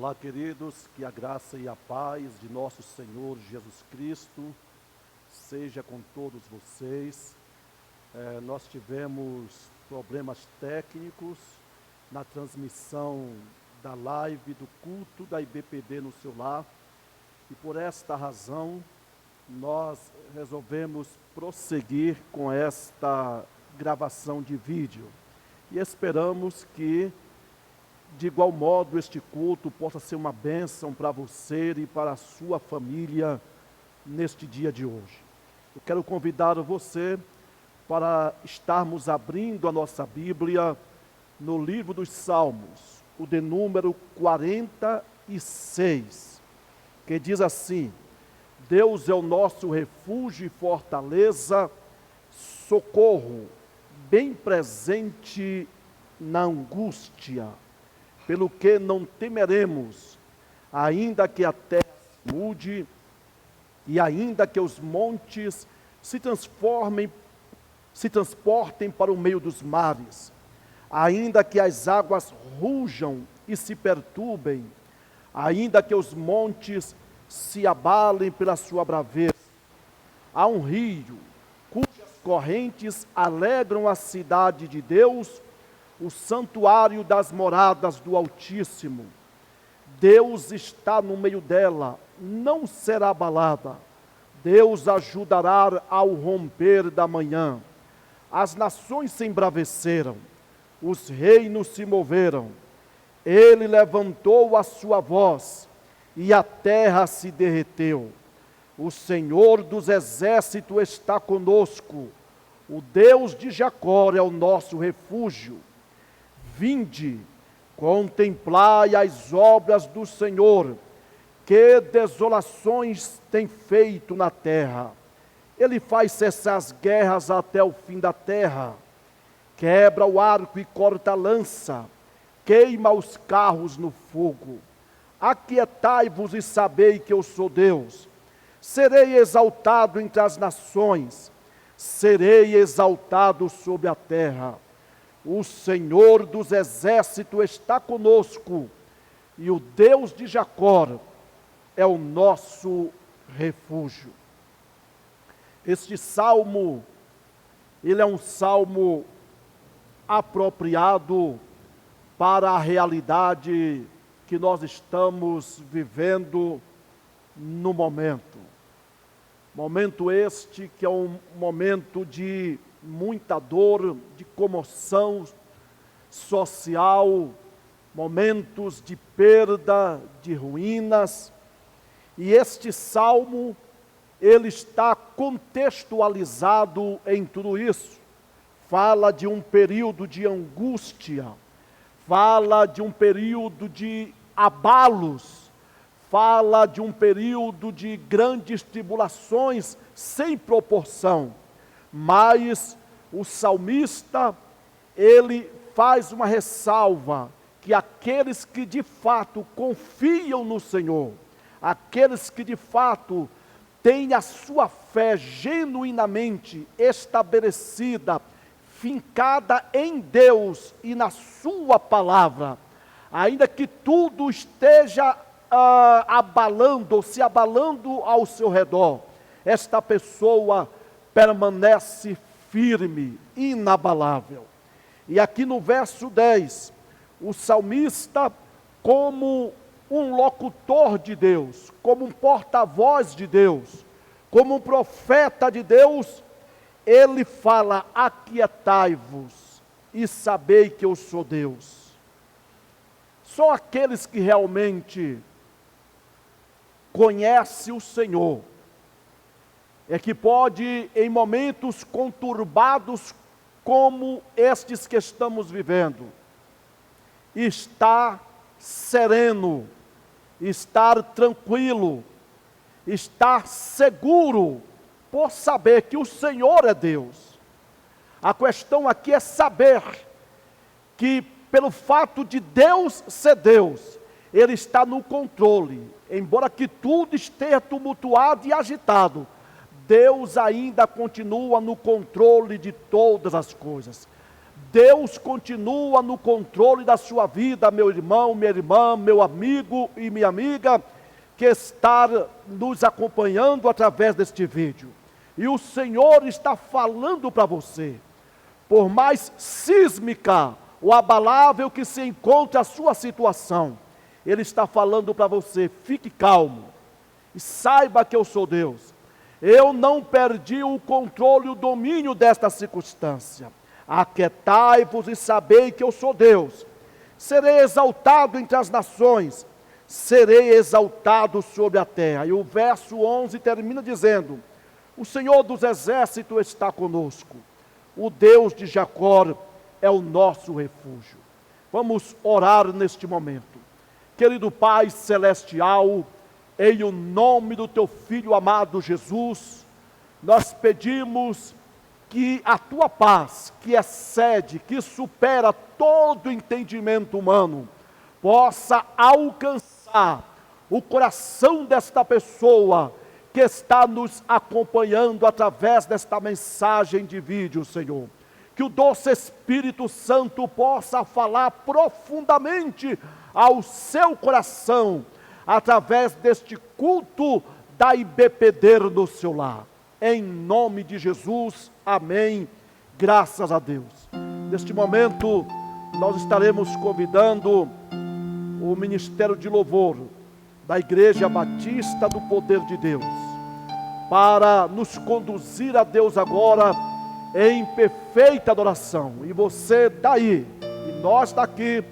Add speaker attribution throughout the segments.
Speaker 1: Olá, queridos, que a graça e a paz de nosso Senhor Jesus Cristo seja com todos vocês. Nós tivemos problemas técnicos na transmissão da live do culto da IBPD no seu lar e por esta razão nós resolvemos prosseguir com esta gravação de vídeo e esperamos que de igual modo este culto possa ser uma bênção para você e para a sua família neste dia de hoje. Eu quero convidar você para estarmos abrindo a nossa Bíblia no livro dos Salmos, o de número 46, que diz assim: Deus é o nosso refúgio e fortaleza, socorro, bem presente na angústia. Pelo que não temeremos, ainda que a terra se mude, e ainda que os montes se transportem para o meio dos mares, ainda que as águas rujam e se perturbem, ainda que os montes se abalem pela sua braveza. Há um rio, cujas correntes alegram a cidade de Deus, o santuário das moradas do Altíssimo. Deus está no meio dela, não será abalada. Deus ajudará ao romper da manhã. As nações se embraveceram, os reinos se moveram. Ele levantou a sua voz e a terra se derreteu. O Senhor dos exércitos está conosco. O Deus de Jacó é o nosso refúgio. Vinde, contemplai as obras do Senhor, que desolações tem feito na terra. Ele faz cessar as guerras até o fim da terra, quebra o arco e corta a lança, queima os carros no fogo. Aquietai-vos e sabei que eu sou Deus. Serei exaltado entre as nações, serei exaltado sobre a terra. O Senhor dos exércitos está conosco, e o Deus de Jacó é o nosso refúgio. Este salmo, ele é um salmo apropriado para a realidade que nós estamos vivendo no momento. Momento este que é um momento de muita dor, de comoção social, momentos de perda, de ruínas. E este salmo, ele está contextualizado em tudo isso. Fala de um período de angústia, fala de um período de abalos, fala de um período de grandes tribulações sem proporção. Mas o salmista, ele faz uma ressalva, que aqueles que de fato confiam no Senhor, aqueles que de fato têm a sua fé genuinamente estabelecida, fincada em Deus e na sua palavra, ainda que tudo esteja abalando, ou se abalando ao seu redor, esta pessoa permanece firme, inabalável. E aqui no verso 10, o salmista, como um locutor de Deus, como um porta-voz de Deus, como um profeta de Deus, ele fala: aquietai-vos e sabei que eu sou Deus. Só aqueles que realmente conhecem o Senhor é que pode, em momentos conturbados como estes que estamos vivendo, estar sereno, estar tranquilo, estar seguro, por saber que o Senhor é Deus. A questão aqui é saber que, pelo fato de Deus ser Deus, Ele está no controle. Embora que tudo esteja tumultuado e agitado, Deus ainda continua no controle de todas as coisas. Deus continua no controle da sua vida, meu irmão, minha irmã, meu amigo e minha amiga, que está nos acompanhando através deste vídeo. E o Senhor está falando para você, por mais sísmica ou abalável que se encontre a sua situação, Ele está falando para você: fique calmo e saiba que eu sou Deus. Eu não perdi o controle e o domínio desta circunstância. Aquietai-vos e sabei que eu sou Deus. Serei exaltado entre as nações, serei exaltado sobre a terra. E o verso 11 termina dizendo: o Senhor dos exércitos está conosco, o Deus de Jacó é o nosso refúgio. Vamos orar neste momento. Querido Pai celestial, em o nome do Teu Filho amado Jesus, nós pedimos que a Tua paz, que excede, que supera todo entendimento humano, possa alcançar o coração desta pessoa que está nos acompanhando através desta mensagem de vídeo, Senhor. Que o doce Espírito Santo possa falar profundamente ao seu coração, através deste culto da IBPD no seu lar. Em nome de Jesus, amém, graças a Deus. Neste momento, nós estaremos convidando o Ministério de Louvor da Igreja Batista do Poder de Deus, para nos conduzir a Deus agora em perfeita adoração. E você daí, e nós daqui,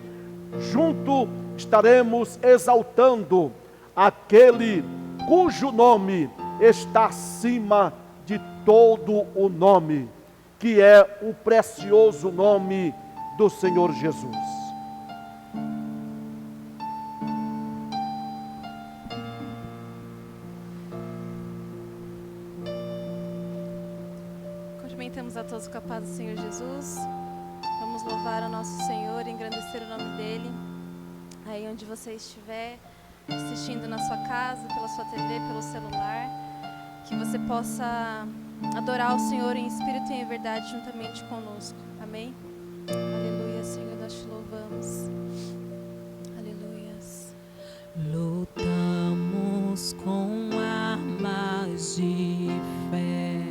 Speaker 1: junto estaremos exaltando aquele cujo nome está acima de todo o nome, que é o precioso nome do Senhor Jesus.
Speaker 2: Cumprimentamos a todos com a paz do Senhor Jesus. Vamos louvar ao nosso Senhor e engrandecer o nome dEle. Aí onde você estiver, assistindo na sua casa, pela sua TV, pelo celular, que você possa adorar o Senhor em espírito e em verdade juntamente conosco. Amém? Aleluia, Senhor, nós te louvamos. Aleluias.
Speaker 3: Lutamos com armas de fé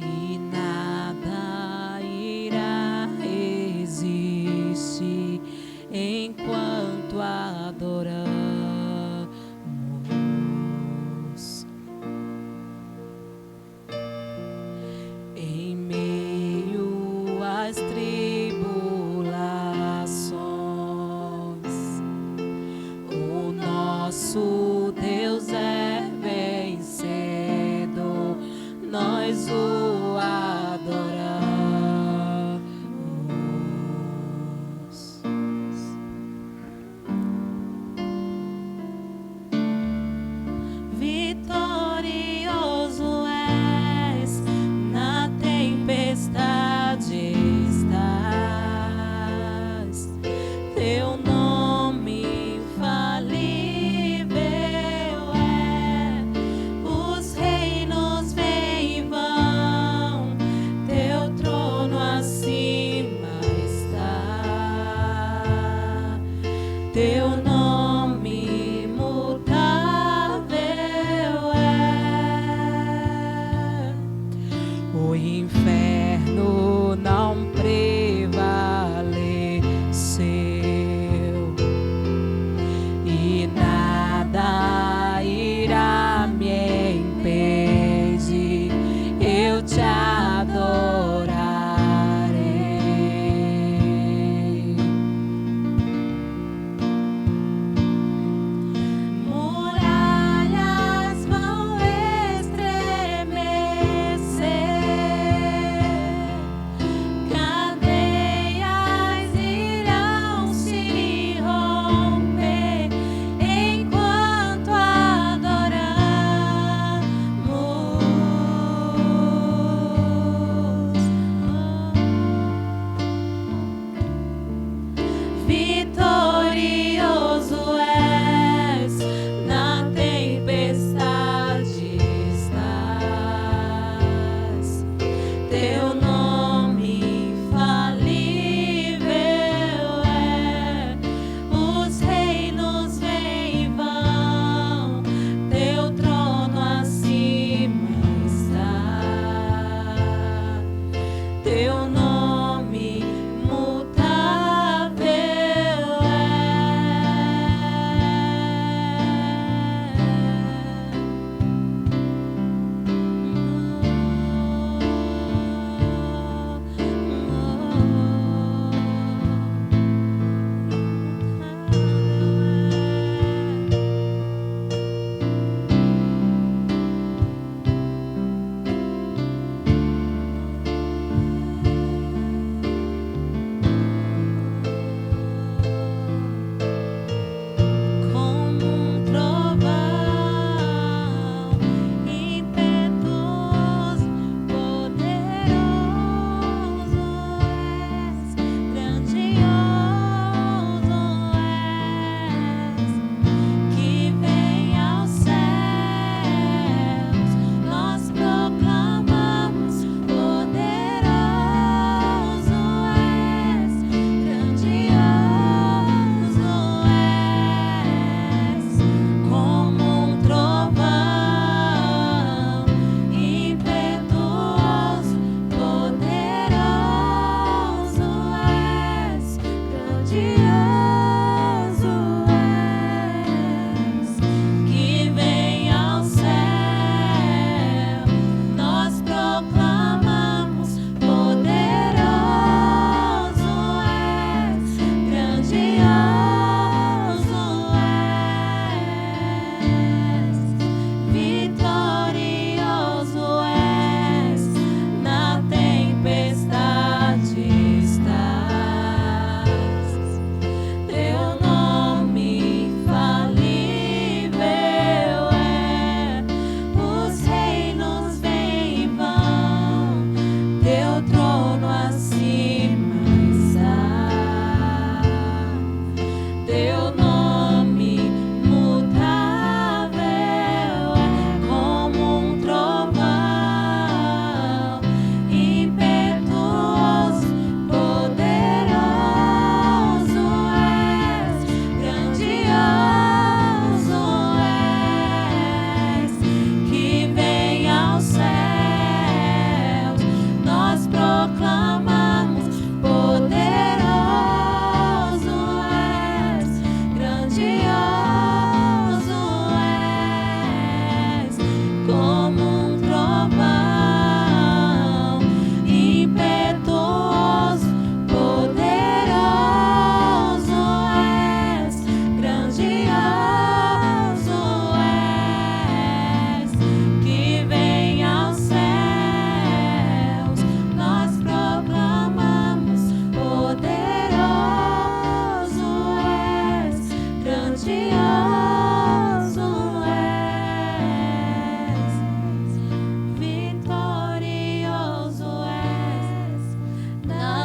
Speaker 3: e nada irá resistir enquanto adoramos. Em meio às tribulações, o nosso Deus é vencedor, nós o adoramos. Vitorioso és, na tempestade estás.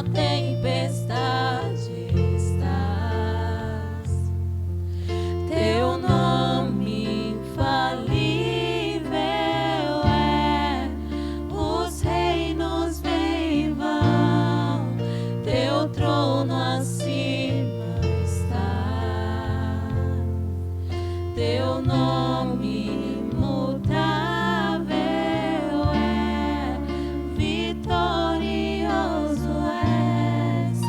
Speaker 3: tempestade estás. Teu nome infalível é, os reinos vêm e vão, teu trono acima está. Teu nome imutável é, vitorioso és,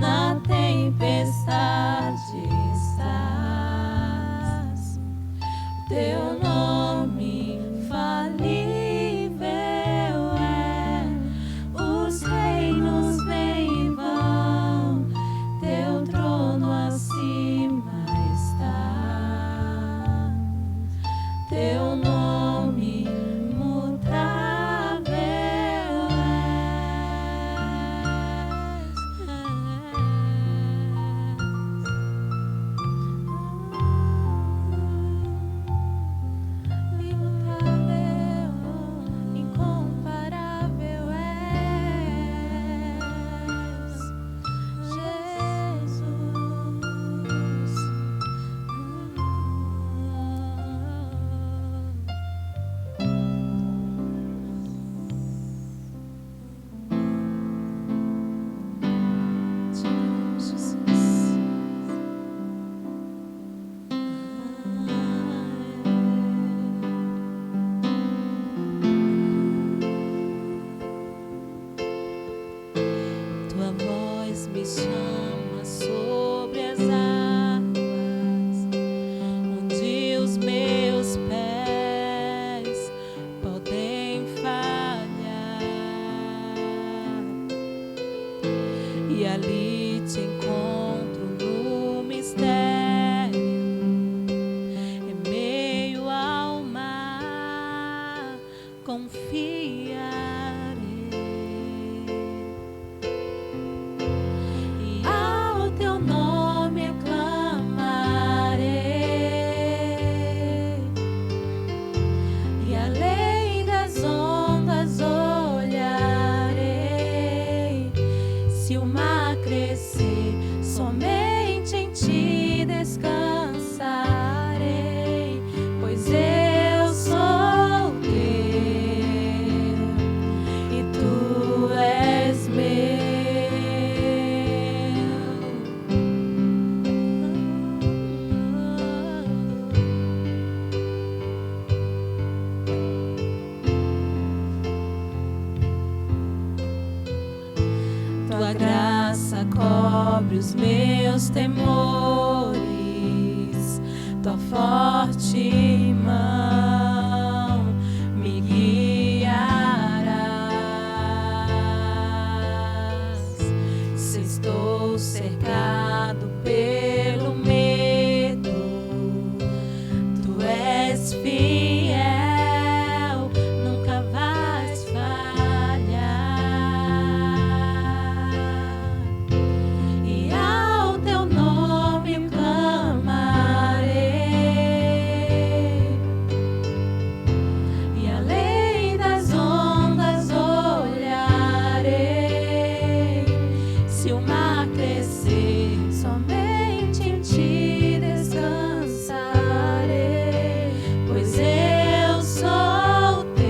Speaker 3: na tempestade estás. Teu nome infalível é, os reinos vêm e vão, teu trono acima está. Teu nome imutável és. Imutável, incomparável és, Jesus.
Speaker 2: Te amamos, Jesus.
Speaker 3: Tua voz me chama sobre as águas, onde os meus pés podem falhar, e ali te encontro no mistério, em meio ao mar, confiarei. E ao teu nome aclamarei, e além das ondas olharei. Se o mar crescer, somente em ti descansarei, pois eu sou teu e tu és meu. Tua graça cobre os meus temores, tua forte mão me guiarás. Se estou cercado pelo medo, tu és fiel, nunca vais falhar. E ao teu nome clamarei, e além das ondas olharei. Se o mar crescer, somente em ti descansarei, pois eu sou teu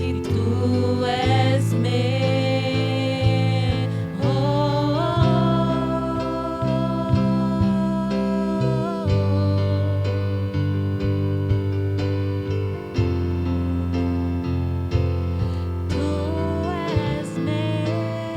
Speaker 3: e tu és meu. Tu és meu.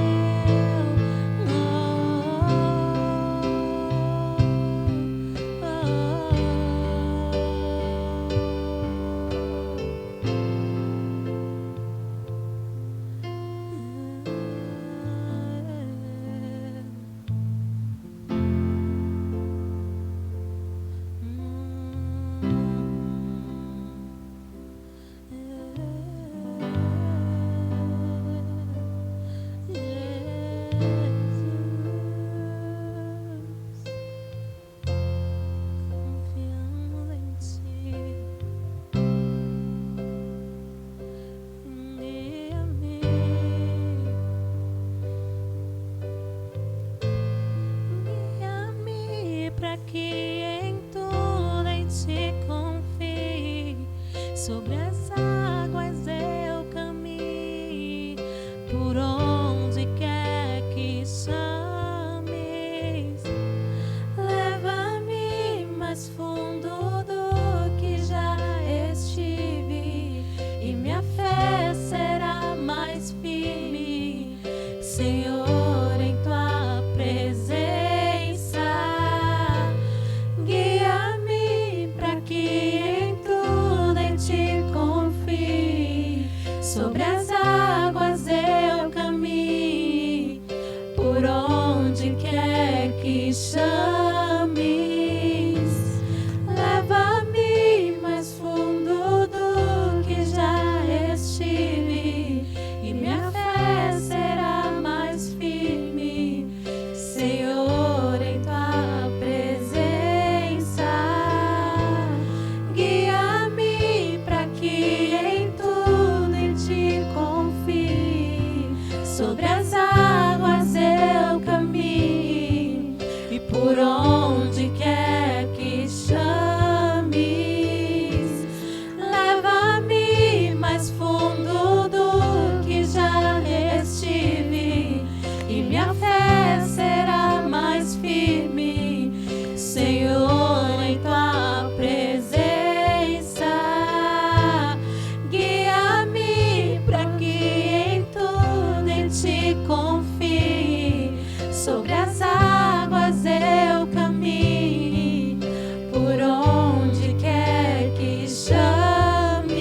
Speaker 3: Senhor, em tua presença, guia-me para que em tudo em ti confie. Sobre as águas eu caminhe, por onde quer que chames. Leva-me mais fundo do que já estive, e minha fé será mais firme. Senhor, em tua presença, guia-me para que em tudo em ti confie. Sobre as águas eu caminhe, e por onde quer que chames. Leva-me mais fundo do que já estive, e minha fé será mais firme. Senhor, em tua presença, guia-me para que em tudo em ti confie. Sobre as águas eu caminhe, por onde quer que chames.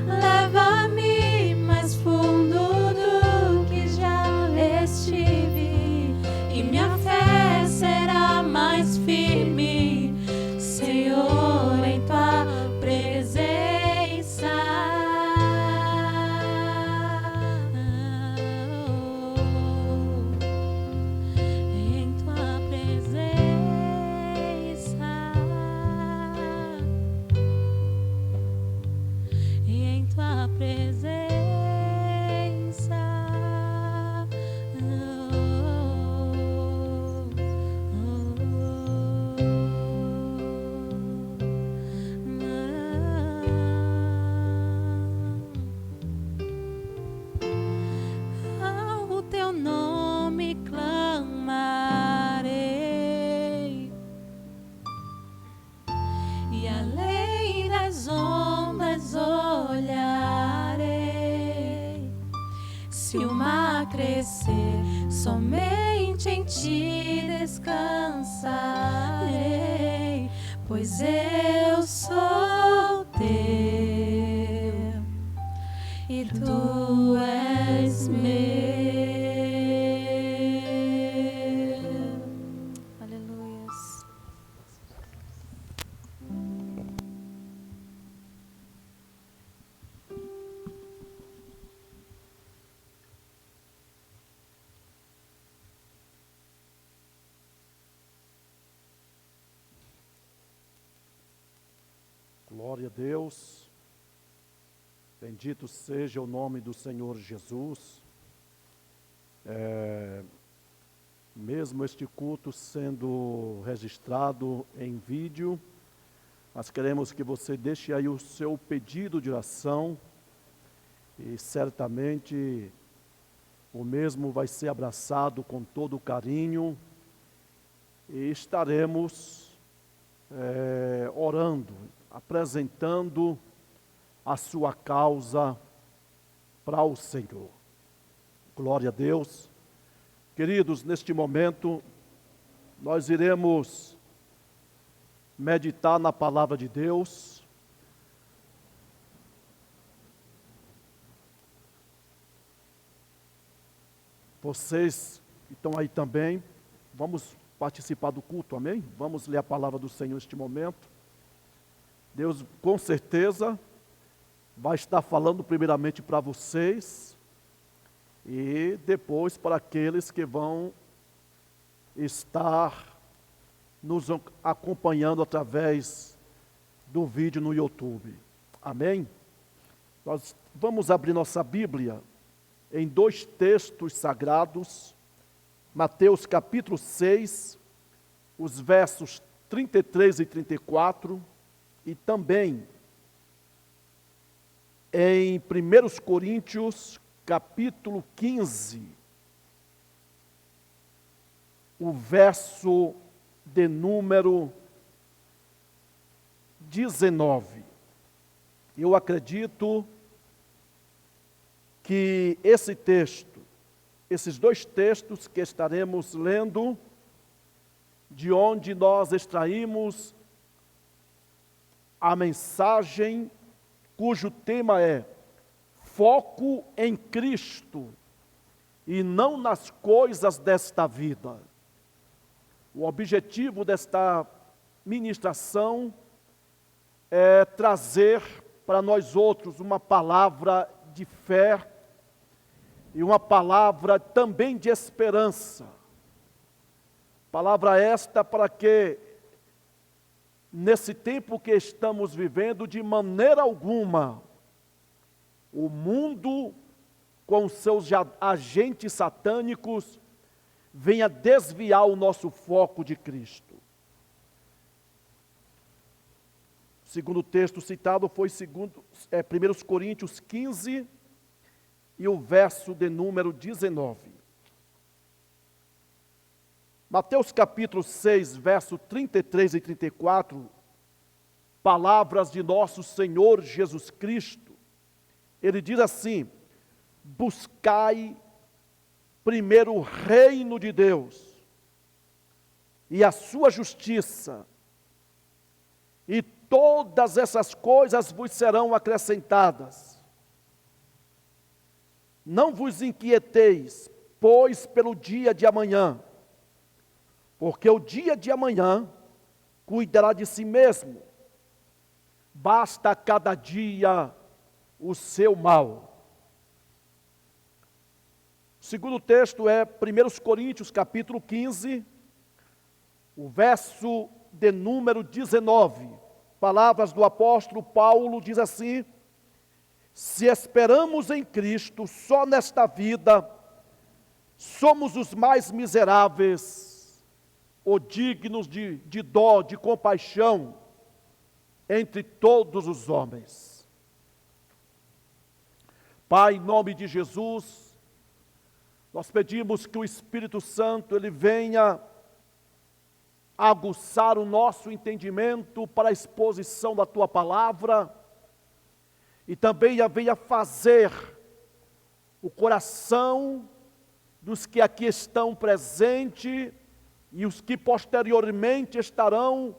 Speaker 3: Leva-me mais fundo do que já estive, e minha fé será mais firme. Senhor, em tua presença. Em tua presença, em tua presença, ao teu nome clamarei, e além das ondas olharei. Se o mar crescer, somente em ti descansarei, pois eu sou teu e tu és meu.
Speaker 2: Aleluias.
Speaker 1: Glória a Deus. Bendito seja o nome do Senhor Jesus. Mesmo este culto sendo registrado em vídeo, nós queremos que você deixe aí o seu pedido de oração, e certamente o mesmo vai ser abraçado com todo carinho, e estaremos orando, apresentando a sua causa para o Senhor. Glória a Deus. Queridos, neste momento, nós iremos meditar na palavra de Deus. Vocês que estão aí também, vamos participar do culto, amém? Vamos ler a palavra do Senhor neste momento. Deus, com certeza, vai estar falando primeiramente para vocês e depois para aqueles que vão estar nos acompanhando através do vídeo no YouTube. Amém? Nós vamos abrir nossa Bíblia em dois textos sagrados, Mateus capítulo 6, os versos 33 e 34, e também em 1 Coríntios capítulo 15, o verso de número 19. Eu acredito que esse texto esses dois textos que estaremos lendo, de onde nós extraímos a mensagem cujo tema é foco em Cristo e não nas coisas desta vida. O objetivo desta ministração é trazer para nós outros uma palavra de fé e uma palavra também de esperança. Palavra esta para que, nesse tempo que estamos vivendo, de maneira alguma, o mundo, com seus agentes satânicos, venha desviar o nosso foco de Cristo. O segundo texto citado foi 1 Coríntios 15 e o verso de número 19. Mateus capítulo 6, verso 33 e 34, palavras de nosso Senhor Jesus Cristo. Ele diz assim: buscai primeiro o reino de Deus e a sua justiça, e todas essas coisas vos serão acrescentadas. Não vos inquieteis, pois, pelo dia de amanhã, porque o dia de amanhã cuidará de si mesmo. Basta a cada dia o seu mal. O segundo texto é 1 Coríntios capítulo 15, o verso de número 19. Palavras do apóstolo Paulo, diz assim: se esperamos em Cristo só nesta vida, somos os mais miseráveis, ou dignos de dó, de compaixão, entre todos os homens. Pai, em nome de Jesus, nós pedimos que o Espírito Santo, ele venha aguçar o nosso entendimento para a exposição da Tua Palavra, e também venha fazer o coração dos que aqui estão presentes e os que posteriormente estarão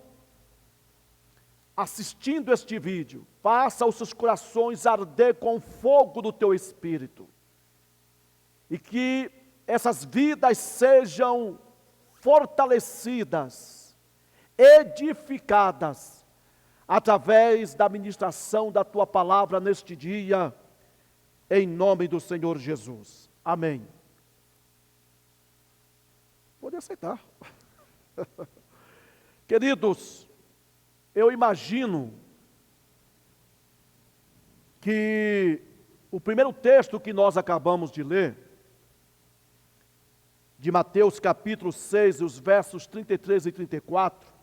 Speaker 1: assistindo este vídeo, faça os seus corações arder com o fogo do Teu Espírito, e que essas vidas sejam fortalecidas, edificadas, através da ministração da Tua Palavra neste dia, em nome do Senhor Jesus. Amém. Pode aceitar. Queridos, eu imagino que o primeiro texto que nós acabamos de ler, de Mateus capítulo 6, os versos 33 e 34,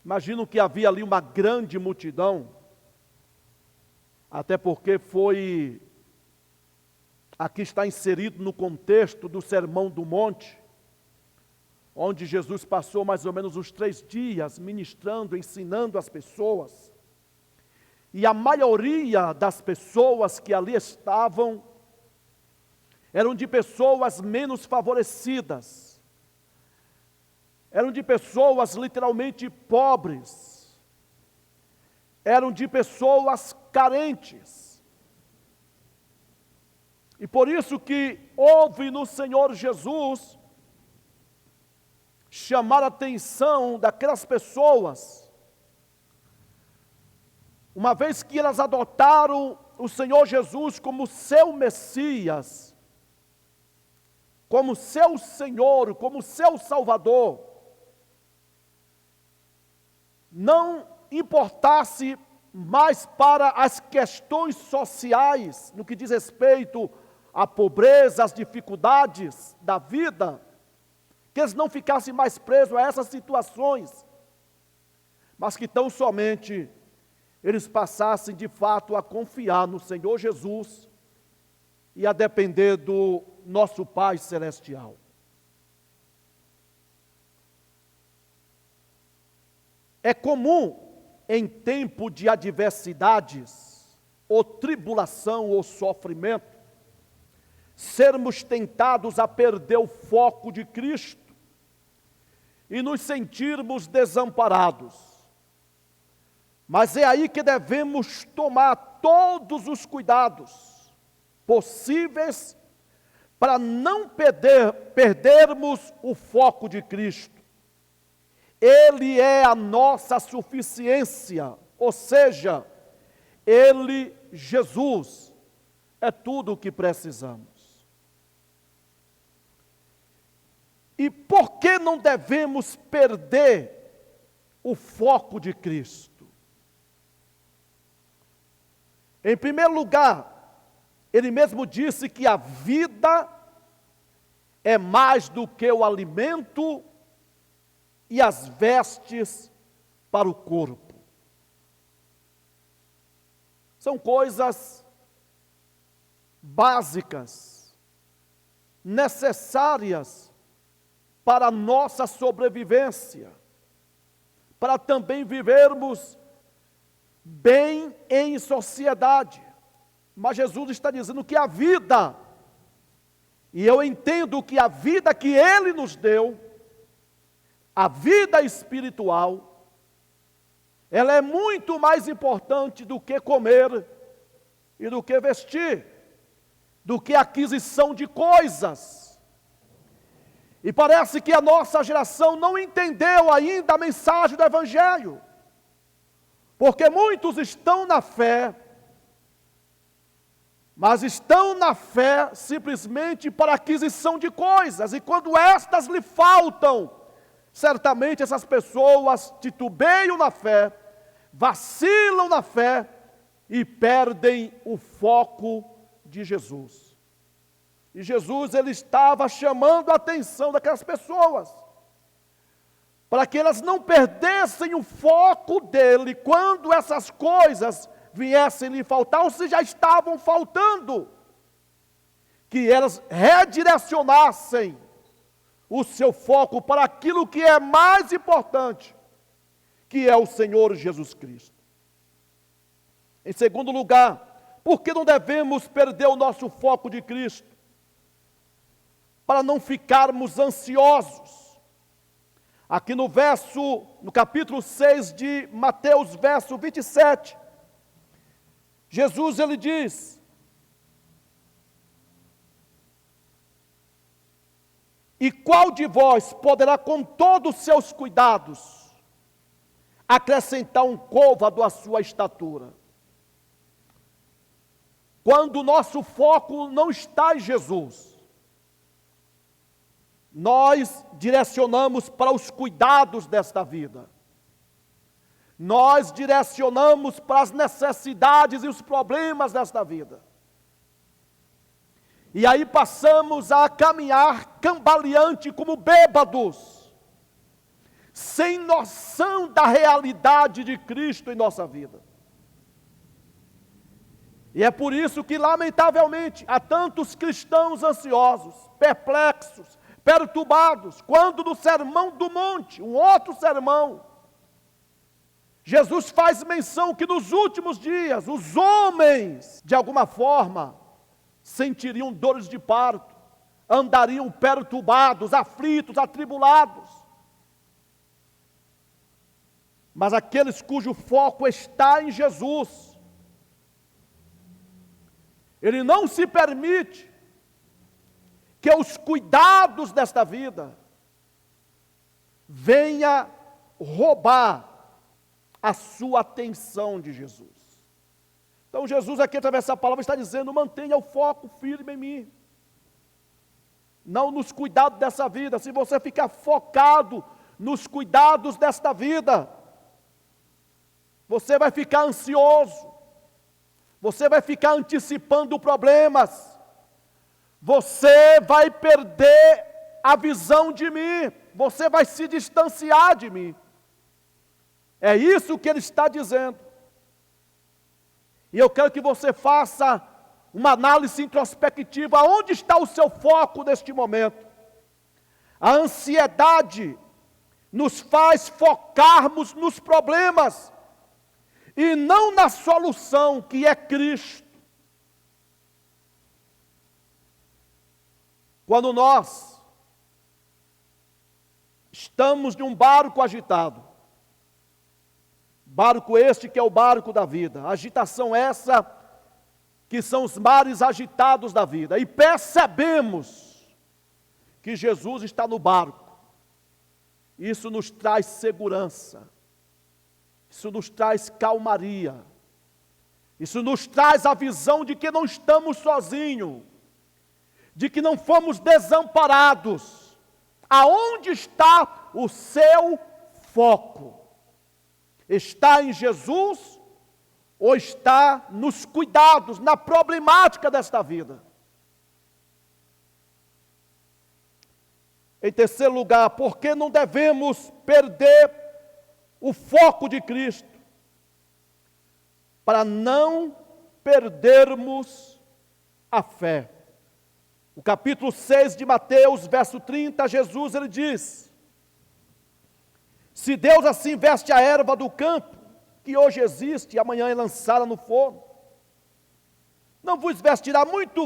Speaker 1: imagino que havia ali uma grande multidão, até porque aqui está inserido no contexto do Sermão do Monte, onde Jesus passou mais ou menos uns 3 dias ministrando, ensinando as pessoas. E a maioria das pessoas que ali estavam eram de pessoas menos favorecidas, eram de pessoas literalmente pobres, eram de pessoas carentes. E por isso que houve no Senhor Jesus chamar a atenção daquelas pessoas, uma vez que elas adotaram o Senhor Jesus como seu Messias, como seu Senhor, como seu Salvador, não importasse mais para as questões sociais, no que diz respeito à pobreza, às dificuldades da vida, que eles não ficassem mais presos a essas situações, mas que tão somente eles passassem de fato a confiar no Senhor Jesus e a depender do nosso Pai Celestial. É comum em tempo de adversidades, ou tribulação, ou sofrimento, sermos tentados a perder o foco de Cristo e nos sentirmos desamparados. Mas é aí que devemos tomar todos os cuidados possíveis para não perdermos o foco de Cristo. Ele é a nossa suficiência, ou seja, Ele, Jesus, é tudo o que precisamos. E por que não devemos perder o foco de Cristo? Em primeiro lugar, Ele mesmo disse que a vida é mais do que o alimento e as vestes para o corpo. São coisas básicas, necessárias para a nossa sobrevivência, para também vivermos bem em sociedade. Mas Jesus está dizendo que a vida, e eu entendo que a vida que Ele nos deu, a vida espiritual, ela é muito mais importante do que comer e do que vestir, do que aquisição de coisas. E parece que a nossa geração não entendeu ainda a mensagem do Evangelho, porque muitos estão na fé, mas estão na fé simplesmente para aquisição de coisas, e quando estas lhe faltam, certamente essas pessoas titubeiam na fé, vacilam na fé e perdem o foco de Jesus. E Jesus, Ele estava chamando a atenção daquelas pessoas, para que elas não perdessem o foco dEle quando essas coisas viessem lhe faltar, ou se já estavam faltando, que elas redirecionassem o seu foco para aquilo que é mais importante, que é o Senhor Jesus Cristo. Em segundo lugar, por que não devemos perder o nosso foco de Cristo? Para não ficarmos ansiosos. Aqui no capítulo 6 de Mateus, verso 27, Jesus, Ele diz: e qual de vós poderá com todos os seus cuidados acrescentar um côvado à sua estatura? Quando o nosso foco não está em Jesus, nós direcionamos para os cuidados desta vida. Nós direcionamos para as necessidades e os problemas desta vida. E aí passamos a caminhar cambaleante como bêbados, sem noção da realidade de Cristo em nossa vida. E é por isso que, lamentavelmente, há tantos cristãos ansiosos, perplexos, perturbados, quando no Sermão do Monte, um outro sermão, Jesus faz menção que nos últimos dias, os homens, de alguma forma, sentiriam dores de parto, andariam perturbados, aflitos, atribulados. Mas aqueles cujo foco está em Jesus, ele não se permite que os cuidados desta vida venha roubar a sua atenção de Jesus. Então Jesus aqui, através dessa palavra, está dizendo: mantenha o foco firme em mim, não nos cuidados dessa vida. Se você ficar focado nos cuidados desta vida, você vai ficar ansioso, você vai ficar antecipando problemas, você vai perder a visão de mim, você vai se distanciar de mim. É isso que ele está dizendo. E eu quero que você faça uma análise introspectiva. Onde está o seu foco neste momento? A ansiedade nos faz focarmos nos problemas e não na solução, que é Cristo. Quando nós estamos em um barco agitado, barco este que é o barco da vida, agitação essa que são os mares agitados da vida, e percebemos que Jesus está no barco, isso nos traz segurança, isso nos traz calmaria, isso nos traz a visão de que não estamos sozinhos, de que não fomos desamparados. Aonde está o seu foco? Está em Jesus ou está nos cuidados, na problemática desta vida? Em terceiro lugar, por que não devemos perder o foco de Cristo? Para não perdermos a fé. O capítulo 6 de Mateus, verso 30, Jesus ele diz: se Deus assim veste a erva do campo, que hoje existe e amanhã é lançada no forno, não vos vestirá muito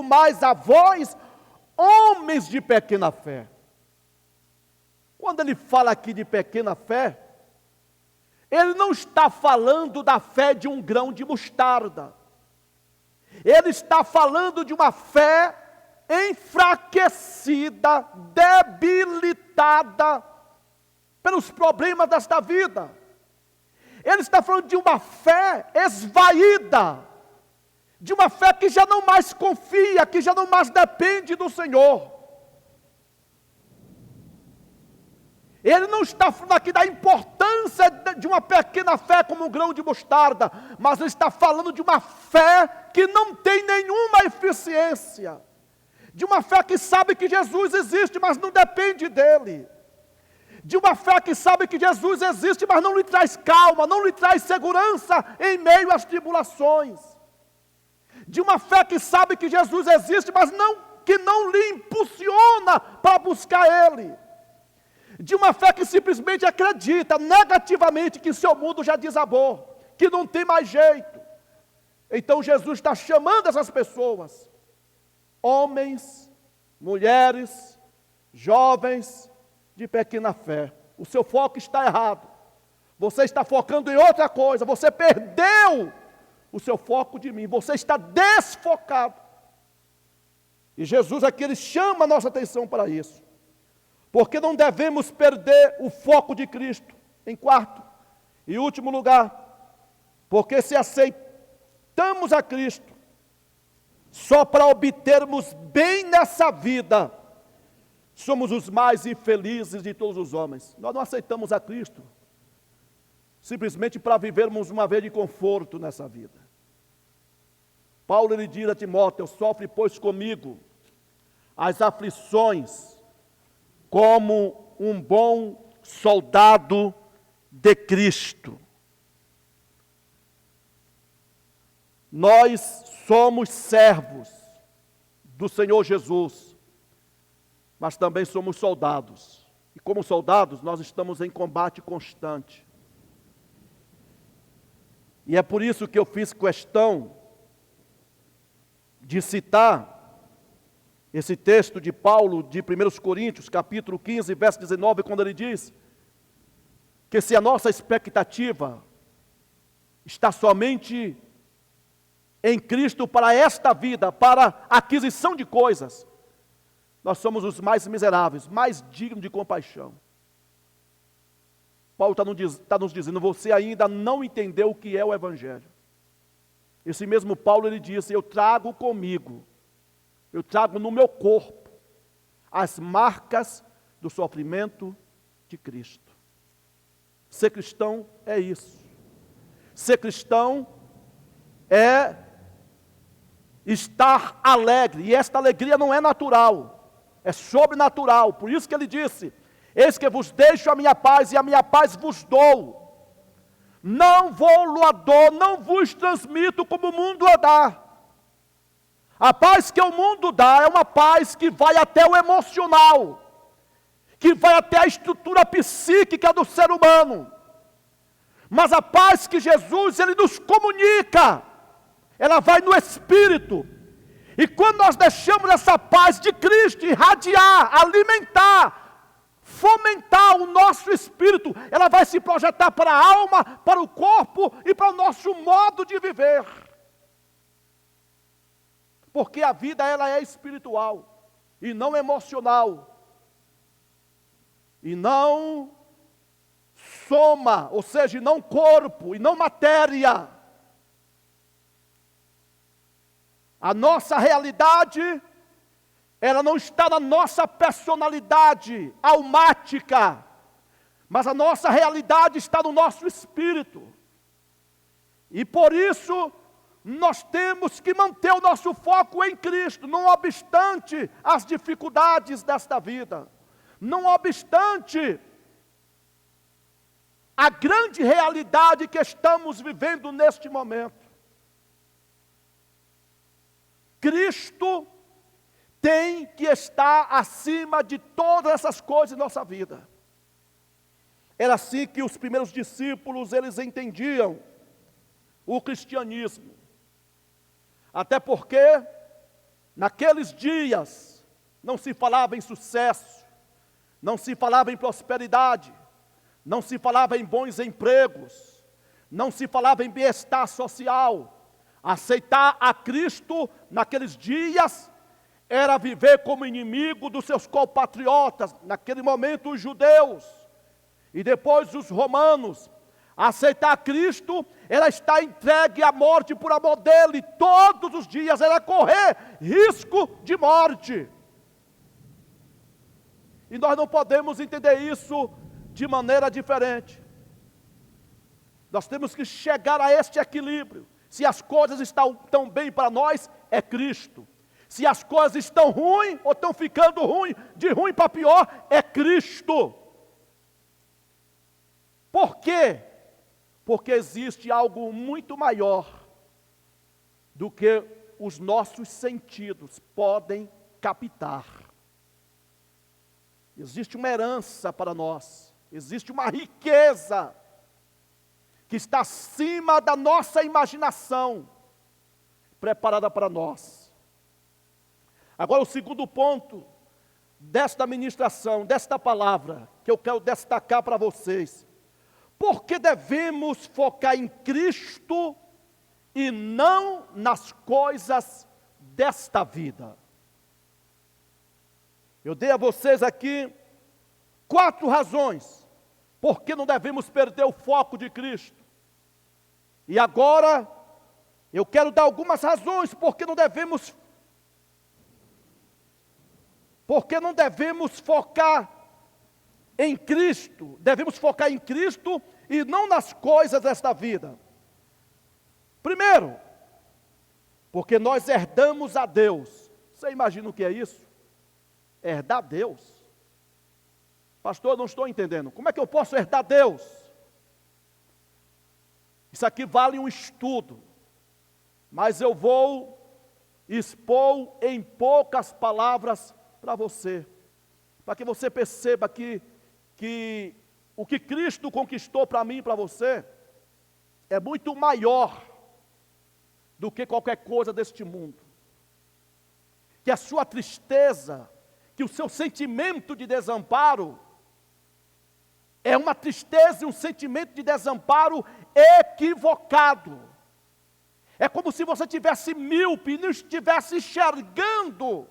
Speaker 1: mais a vós, homens de pequena fé. Quando ele fala aqui de pequena fé, ele não está falando da fé de um grão de mostarda. Ele está falando de uma fé enfraquecida, debilitada pelos problemas desta vida. Ele está falando de uma fé esvaída, de uma fé que já não mais confia, que já não mais depende do Senhor. Ele não está falando aqui da importância de uma pequena fé como um grão de mostarda, mas ele está falando de uma fé que não tem nenhuma eficiência, de uma fé que sabe que Jesus existe, mas não depende dele, de uma fé que sabe que Jesus existe, mas não lhe traz calma, não lhe traz segurança em meio às tribulações, de uma fé que sabe que Jesus existe, mas que não lhe impulsiona para buscar Ele, de uma fé que simplesmente acredita negativamente que seu mundo já desabou, que não tem mais jeito. Então Jesus está chamando essas pessoas, homens, mulheres, jovens, de pequena fé. O seu foco está errado, você está focando em outra coisa, você perdeu o seu foco de mim, você está desfocado. E Jesus aqui, ele chama a nossa atenção para isso. Porque não devemos perder o foco de Cristo. Em quarto e último lugar, porque se aceitamos a Cristo só para obtermos bem nessa vida, somos os mais infelizes de todos os homens. Nós não aceitamos a Cristo simplesmente para vivermos uma vida de conforto nessa vida. Paulo ele diz a Timóteo: sofre pois comigo as aflições como um bom soldado de Cristo. Nós somos servos do Senhor Jesus, mas também somos soldados. E como soldados, nós estamos em combate constante. E é por isso que eu fiz questão de citar esse texto de Paulo, de 1 Coríntios, capítulo 15, verso 19, quando ele diz que se a nossa expectativa está somente em Cristo para esta vida, para a aquisição de coisas, nós somos os mais miseráveis, mais dignos de compaixão. Paulo está nos dizendo: você ainda não entendeu o que é o Evangelho. Esse mesmo Paulo, ele disse: eu trago comigo, eu trago no meu corpo as marcas do sofrimento de Cristo. Ser cristão é isso. Ser cristão é estar alegre, e esta alegria não é natural, é sobrenatural. Por isso que ele disse: eis que vos deixo a minha paz, e a minha paz vos dou. Não vou a dou, não vos transmito como o mundo a dá. A paz que o mundo dá é uma paz que vai até o emocional, que vai até a estrutura psíquica do ser humano. Mas a paz que Jesus ele nos comunica, ela vai no espírito, E quando nós deixamos essa paz de Cristo irradiar, alimentar, fomentar o nosso espírito, ela vai se projetar para a alma, para o corpo e para o nosso modo de viver. Porque a vida ela é espiritual e não emocional. E não soma, ou seja, e não corpo, e não matéria. A nossa realidade, ela não está na nossa personalidade almática, mas a nossa realidade está no nosso espírito. E por isso, nós temos que manter o nosso foco em Cristo, não obstante as dificuldades desta vida, não obstante a grande realidade que estamos vivendo neste momento. Cristo tem que estar acima de todas essas coisas em nossa vida. Era assim que os primeiros discípulos, eles entendiam o cristianismo. Até porque, naqueles dias, não se falava em sucesso, não se falava em prosperidade, não se falava em bons empregos, não se falava em bem-estar social. Aceitar a Cristo naqueles dias era viver como inimigo dos seus compatriotas, naquele momento os judeus, e depois os romanos. Aceitar a Cristo era estar entregue à morte por amor dele, todos os dias era correr risco de morte. E nós não podemos entender isso de maneira diferente. Nós temos que chegar a este equilíbrio. Se as coisas estão bem para nós, é Cristo. Se as coisas estão ruins, ou estão ficando ruins, de ruim para pior, é Cristo. Por quê? Porque existe algo muito maior do que os nossos sentidos podem captar. Existe uma herança para nós, existe uma riqueza que está acima da nossa imaginação, preparada para nós. Agora, o segundo ponto desta ministração, desta palavra, que eu quero destacar para vocês. Por que devemos focar em Cristo e não nas coisas desta vida? Eu dei a vocês aqui 4 razões por que não devemos perder o foco de Cristo. E agora, eu quero dar algumas razões por que não devemos focar em Cristo. Devemos focar em Cristo e não nas coisas desta vida. Primeiro, porque nós herdamos a Deus. Você imagina o que é isso? Herdar a Deus. Pastor, eu não estou entendendo. Como é que eu posso herdar Deus? Isso aqui vale um estudo, mas eu vou expor em poucas palavras para você, para que você perceba que o que Cristo conquistou para mim e para você é muito maior do que qualquer coisa deste mundo. Que a sua tristeza, que o seu sentimento de desamparo é uma tristeza e um sentimento de desamparo equivocado. É como se você tivesse míope e não estivesse enxergando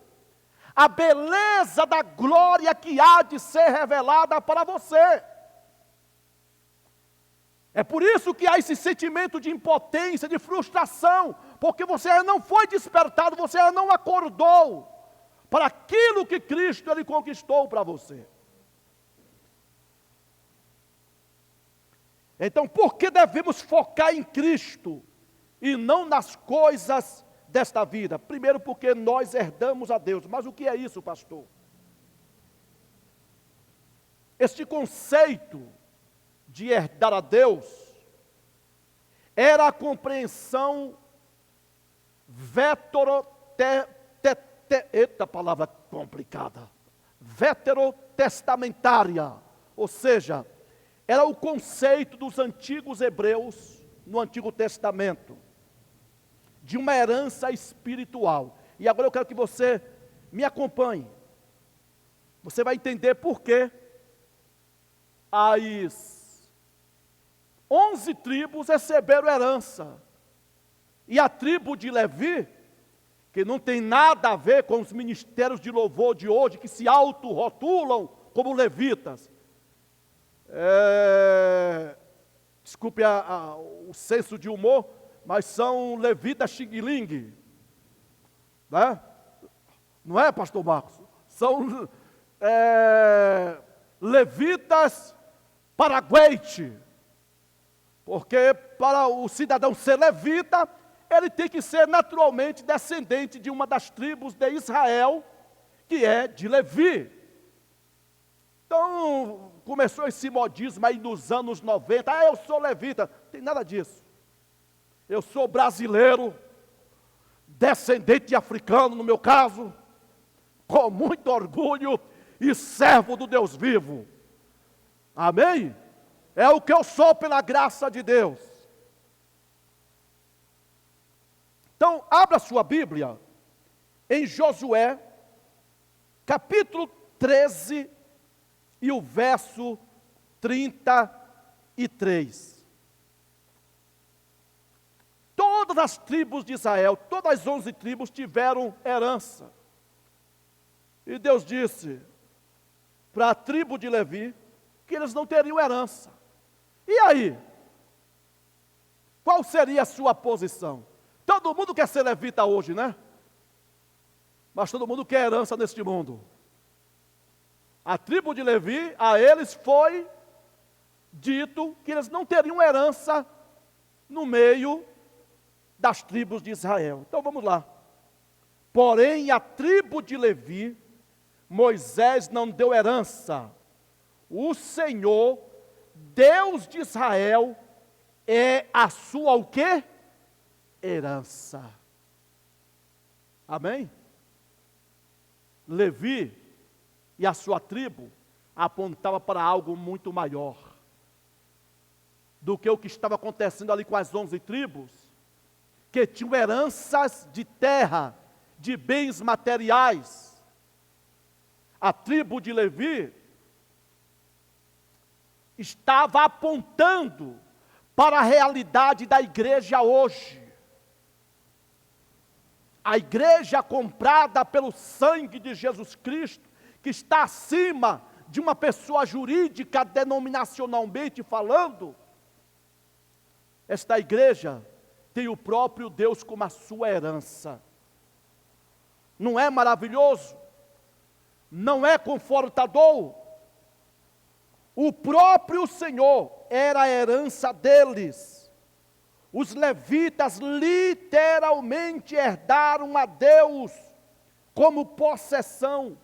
Speaker 1: a beleza da glória que há de ser revelada para você. É por isso que há esse sentimento de impotência, de frustração, porque você não foi despertado, você não acordou para aquilo que Cristo ele conquistou para você. Então, por que devemos focar em Cristo e não nas coisas desta vida? Primeiro, porque nós herdamos a Deus. Mas o que é isso, pastor? Este conceito de herdar a Deus era a compreensão eita palavra complicada, veterotestamentária, ou seja, era o conceito dos antigos hebreus no Antigo Testamento, de uma herança espiritual. E agora eu quero que você me acompanhe. Você vai entender por que as 11 tribos receberam herança. E a tribo de Levi, que não tem nada a ver com os ministérios de louvor de hoje, que se auto-rotulam como levitas. Desculpe o senso de humor, mas são levitas xing-ling. Né? Não é, pastor Marcos? São levitas paraguaite. Porque para o cidadão ser levita, ele tem que ser naturalmente descendente de uma das tribos de Israel, que é de Levi. Então, começou esse modismo aí nos anos 90. Eu sou levita. Não tem nada disso. Eu sou brasileiro, descendente de africano, no meu caso, com muito orgulho e servo do Deus vivo. Amém? É o que eu sou pela graça de Deus. Então, abra sua Bíblia em Josué, capítulo 13, e o verso 33. Todas as tribos de Israel, todas as 11 tribos tiveram herança. E Deus disse para a tribo de Levi que eles não teriam herança. E aí? Qual seria a sua posição? Todo mundo quer ser levita hoje, né? Mas todo mundo quer herança neste mundo. A tribo de Levi, a eles foi dito que eles não teriam herança no meio das tribos de Israel. Então vamos lá. Porém, a tribo de Levi, Moisés não deu herança. O Senhor, Deus de Israel, é a sua o quê? Herança. Amém? Levi e a sua tribo apontava para algo muito maior do que o que estava acontecendo ali com as 11 tribos, que tinham heranças de terra, de bens materiais. A tribo de Levi estava apontando para a realidade da igreja hoje. A igreja comprada pelo sangue de Jesus Cristo, que está acima de uma pessoa jurídica, denominacionalmente falando, esta igreja tem o próprio Deus como a sua herança. Não é maravilhoso? Não é confortador? O próprio Senhor era a herança deles. Os levitas literalmente herdaram a Deus como possessão.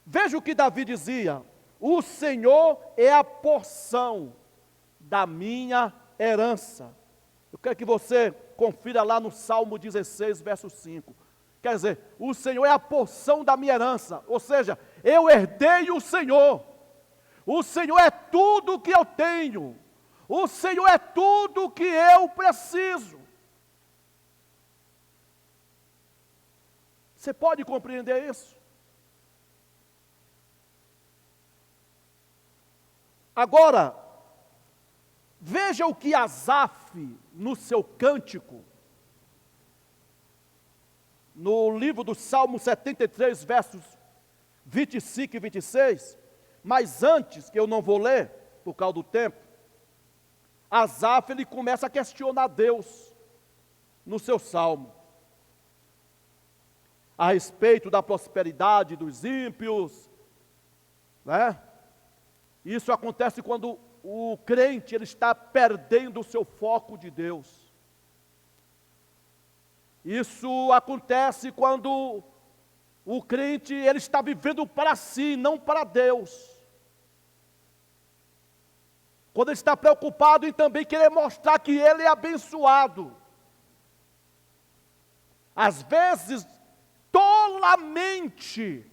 Speaker 1: Veja o que Davi dizia: o Senhor é a porção da minha herança. Eu quero que você confira lá no Salmo 16, verso 5. Quer dizer, o Senhor é a porção da minha herança. Ou seja, eu herdei o Senhor. O Senhor é tudo o que eu tenho. O Senhor é tudo o que eu preciso. Você pode compreender isso? Agora, veja o que Asaf, no seu cântico, no livro do Salmo 73, versos 25 e 26, mas antes, que eu não vou ler, por causa do tempo, Asaf, ele começa a questionar Deus no seu salmo, a respeito da prosperidade dos ímpios, né? Isso acontece quando o crente ele está perdendo o seu foco de Deus. Isso acontece quando o crente ele está vivendo para si, não para Deus. Quando ele está preocupado em também querer mostrar que ele é abençoado. Às vezes, tolamente,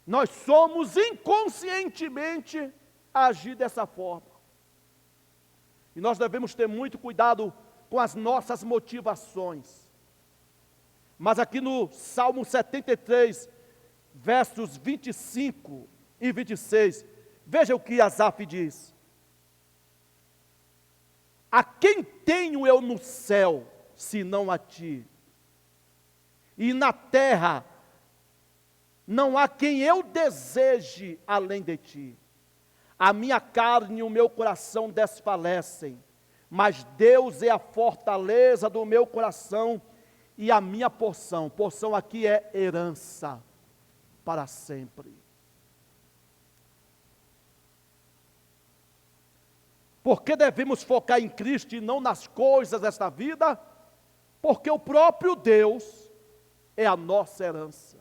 Speaker 1: nós somos inconscientemente a agir dessa forma. E nós devemos ter muito cuidado com as nossas motivações. Mas aqui no Salmo 73, versos 25 e 26, veja o que Asaf diz: a quem tenho eu no céu, senão a ti? E na terra, não há quem eu deseje além de ti. A minha carne e o meu coração desfalecem, mas Deus é a fortaleza do meu coração e a minha porção. Porção aqui é herança para sempre. Por que devemos focar em Cristo e não nas coisas desta vida? Porque o próprio Deus é a nossa herança.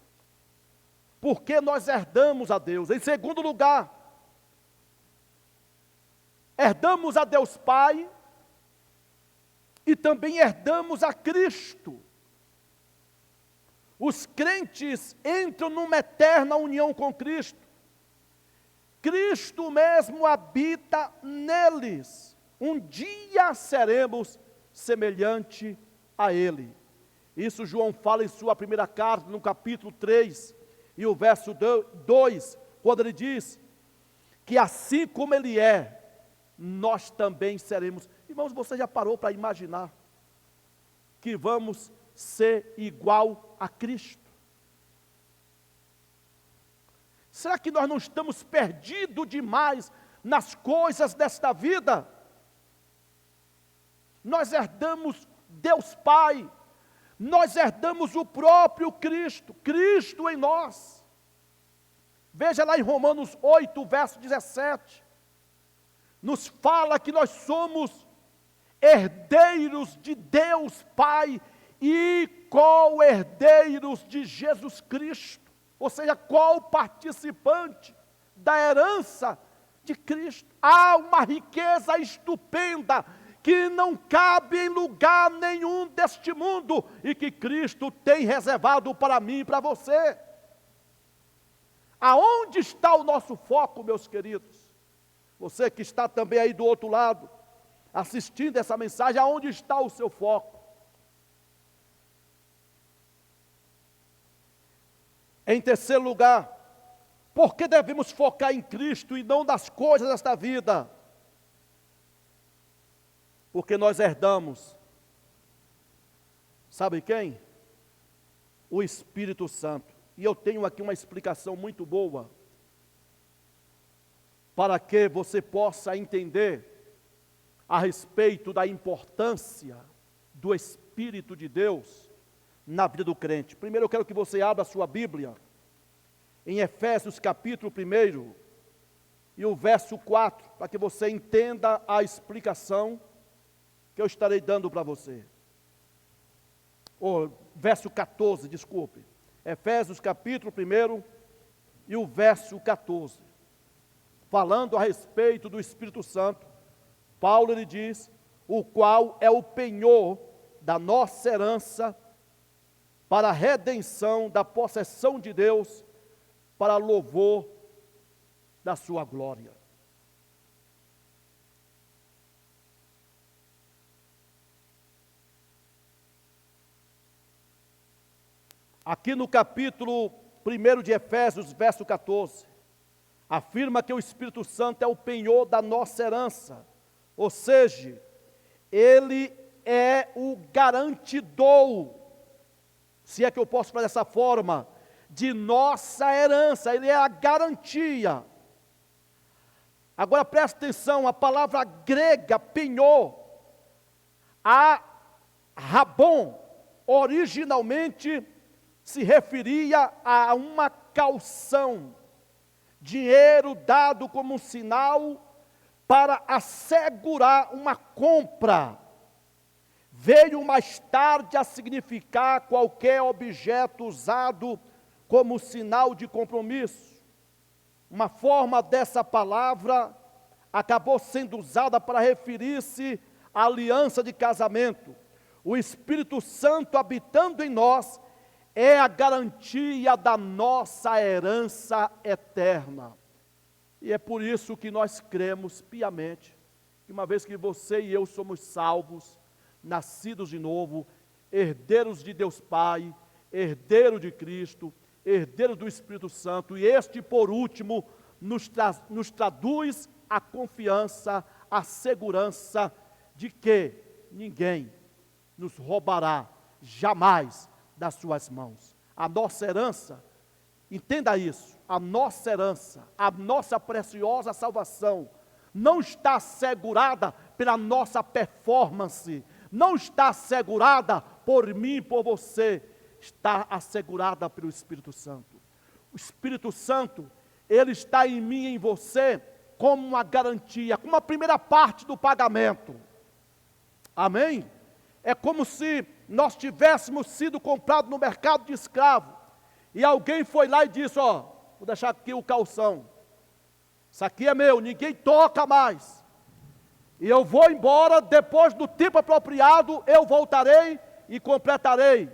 Speaker 1: Porque nós herdamos a Deus. Em segundo lugar, herdamos a Deus Pai e também herdamos a Cristo. Os crentes entram numa eterna união com Cristo. Cristo mesmo habita neles. Um dia seremos semelhante a Ele. Isso João fala em sua primeira carta, no capítulo 3, e o verso 2, quando ele diz que assim como Ele é, nós também seremos. Irmãos, você já parou para imaginar que vamos ser igual a Cristo? Será que nós não estamos perdidos demais nas coisas desta vida? Nós herdamos Deus Pai, nós herdamos o próprio Cristo, Cristo em nós. Veja lá em Romanos 8, verso 17, nos fala que nós somos herdeiros de Deus Pai e co-herdeiros de Jesus Cristo. Ou seja, co-participante da herança de Cristo. Há uma riqueza estupenda que não cabe em lugar nenhum deste mundo e que Cristo tem reservado para mim e para você. Aonde está o nosso foco, meus queridos? Você que está também aí do outro lado, assistindo essa mensagem, aonde está o seu foco? Em terceiro lugar, por que devemos focar em Cristo e não nas coisas desta vida? Porque nós herdamos, sabe quem? O Espírito Santo. E eu tenho aqui uma explicação muito boa, para que você possa entender a respeito da importância do Espírito de Deus na vida do crente. Primeiro eu quero que você abra a sua Bíblia em Efésios capítulo 1 e o verso 4, para que você entenda a explicação que eu estarei dando para você. Verso 14, desculpe. Efésios capítulo 1 e o verso 14. Falando a respeito do Espírito Santo, Paulo ele diz, o qual é o penhor da nossa herança para a redenção da possessão de Deus, para louvor da sua glória. Aqui no capítulo 1 de Efésios, verso 14, afirma que o Espírito Santo é o penhor da nossa herança, ou seja, ele é o garantidor, se é que eu posso falar dessa forma, de nossa herança, ele é a garantia. Agora presta atenção, a palavra grega penhor, a rabon, originalmente se referia a uma caução, dinheiro dado como um sinal para assegurar uma compra. Veio mais tarde a significar qualquer objeto usado como sinal de compromisso. Uma forma dessa palavra acabou sendo usada para referir-se à aliança de casamento. O Espírito Santo habitando em nós é a garantia da nossa herança eterna. E é por isso que nós cremos piamente, que uma vez que você e eu somos salvos, nascidos de novo, herdeiros de Deus Pai, herdeiro de Cristo, herdeiro do Espírito Santo, e este, por último, nos traduz a confiança, a segurança de que ninguém nos roubará jamais das suas mãos. A nossa herança, entenda isso, a nossa herança, a nossa preciosa salvação, não está assegurada pela nossa performance, não está assegurada por mim e por você, está assegurada pelo Espírito Santo. O Espírito Santo, ele está em mim e em você como uma garantia, como a primeira parte do pagamento. Amém? É como se nós tivéssemos sido comprados no mercado de escravo, e alguém foi lá e disse, ó, vou deixar aqui o calção, isso aqui é meu, ninguém toca mais, e eu vou embora, depois do tempo apropriado, eu voltarei e completarei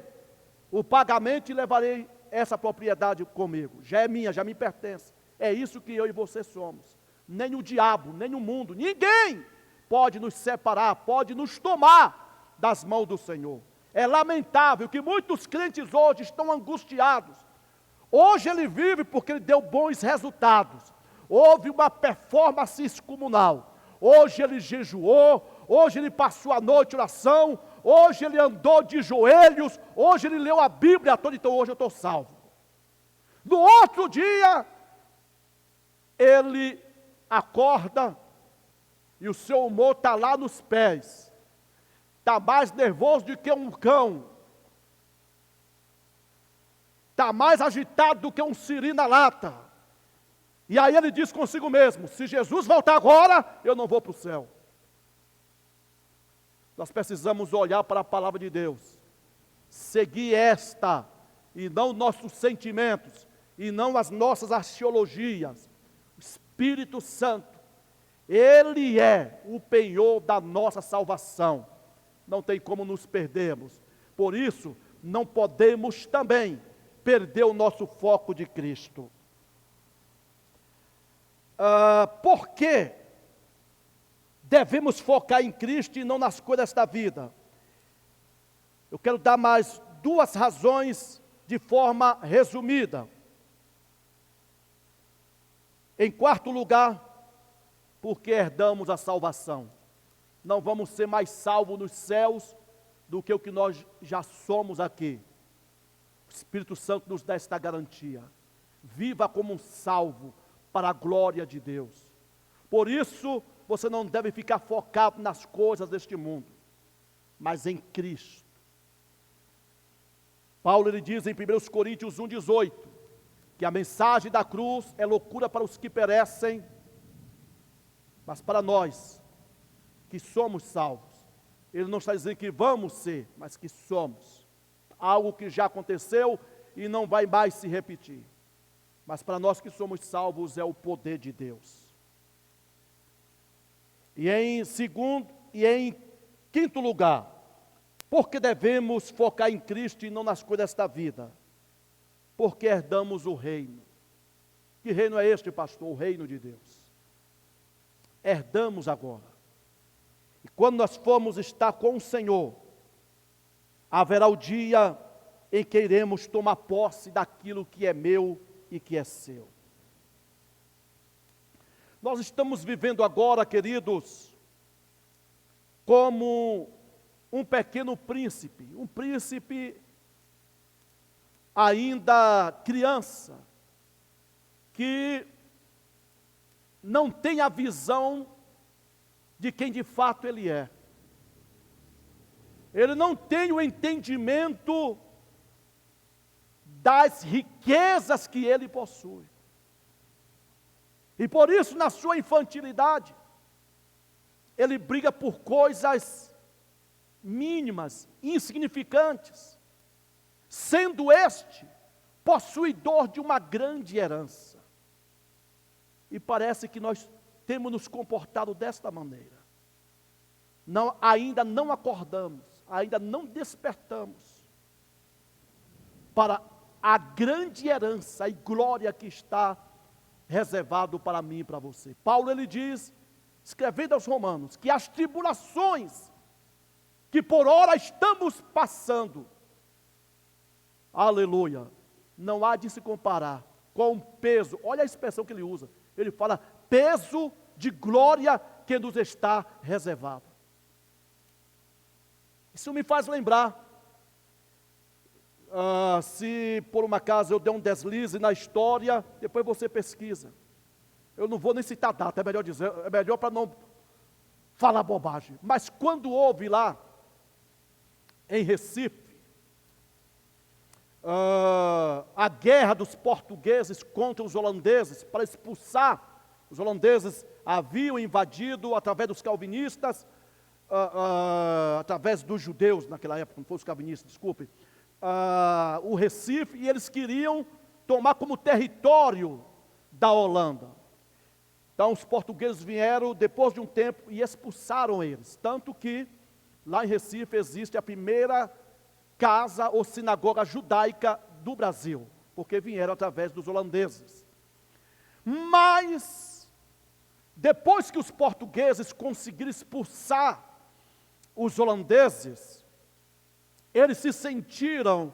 Speaker 1: o pagamento e levarei essa propriedade comigo, já é minha, já me pertence. É isso que eu e você somos. Nem o diabo, nem o mundo, ninguém pode nos separar, pode nos tomar das mãos do Senhor. É lamentável que muitos crentes hoje estão angustiados. Hoje ele vive porque ele deu bons resultados. Houve uma performance excomunal. Hoje ele jejuou, hoje ele passou a noite em oração, hoje ele andou de joelhos, hoje ele leu a Bíblia toda, então hoje eu estou salvo. No outro dia, ele acorda e o seu humor está lá nos pés. Está mais nervoso do que um cão. Está mais agitado do que um siri na lata. E aí ele diz consigo mesmo, se Jesus voltar agora, eu não vou para o céu. Nós precisamos olhar para a palavra de Deus, seguir esta, e não nossos sentimentos, e não as nossas axiologias. O Espírito Santo, ele é o penhor da nossa salvação. Não tem como nos perdermos. Por isso, não podemos também perder o nosso foco de Cristo. Por que devemos focar em Cristo e não nas coisas da vida? Eu quero dar mais duas razões de forma resumida. Em quarto lugar, porque herdamos a salvação. Não vamos ser mais salvos nos céus do que o que nós já somos aqui. O Espírito Santo nos dá esta garantia. Viva como um salvo para a glória de Deus. Por isso, você não deve ficar focado nas coisas deste mundo, mas em Cristo. Paulo ele diz em 1 Coríntios 1,18, que a mensagem da cruz é loucura para os que perecem, mas para nós, que somos salvos, ele não está dizendo que vamos ser, mas que somos. Algo que já aconteceu e não vai mais se repetir. Mas para nós que somos salvos é o poder de Deus. E em quinto lugar, porque devemos focar em Cristo e não nas coisas desta vida? Porque herdamos o reino. Que reino é este, pastor? O reino de Deus. Herdamos agora. E quando nós formos estar com o Senhor, haverá o dia em que iremos tomar posse daquilo que é meu e que é seu. Nós estamos vivendo agora, queridos, como um pequeno príncipe, um príncipe ainda criança, que não tem a visão de quem de fato ele é. Ele não tem o entendimento das riquezas que ele possui. E por isso, na sua infantilidade, ele briga por coisas mínimas, insignificantes, sendo este possuidor de uma grande herança. E parece que nós temos nos comportado desta maneira. Ainda não acordamos, ainda não despertamos para a grande herança e glória que está reservado para mim e para você. Paulo ele diz, escrevendo aos Romanos, que as tribulações que por ora estamos passando, aleluia, não há de se comparar com o peso, olha a expressão que ele usa, ele fala, peso de glória que nos está reservado. Isso me faz lembrar, se por uma acaso eu der um deslize na história, depois você pesquisa. Eu não vou nem citar data, é melhor dizer, é melhor para não falar bobagem. Mas quando houve lá, em Recife, a guerra dos portugueses contra os holandeses, para expulsar, os holandeses haviam invadido através dos calvinistas, através dos judeus naquela época, não foram os calvinistas, desculpe, o Recife, e eles queriam tomar como território da Holanda. Então os portugueses vieram depois de um tempo e expulsaram eles, tanto que lá em Recife existe a primeira casa ou sinagoga judaica do Brasil, porque vieram através dos holandeses. Mas, depois que os portugueses conseguiram expulsar os holandeses, eles se sentiram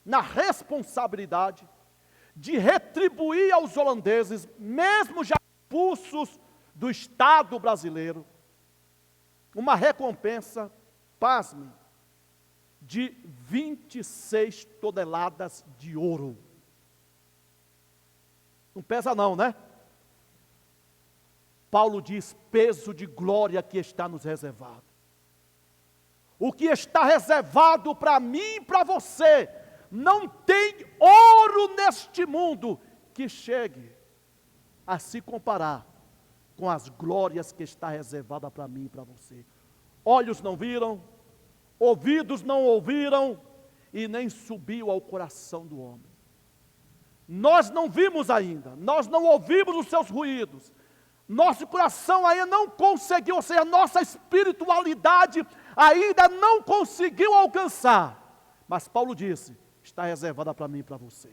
Speaker 1: na responsabilidade de retribuir aos holandeses, mesmo já expulsos do Estado brasileiro, uma recompensa, pasme, de 26 toneladas de ouro. Não pesa não, né? Paulo diz, peso de glória que está nos reservado. O que está reservado para mim e para você, não tem ouro neste mundo que chegue a se comparar com as glórias que está reservada para mim e para você. Olhos não viram, ouvidos não ouviram, e nem subiu ao coração do homem. Nós não vimos ainda, nós não ouvimos os seus ruídos, nosso coração ainda não conseguiu, ou seja, a nossa espiritualidade ainda não conseguiu alcançar. Mas Paulo disse, está reservada para mim e para você.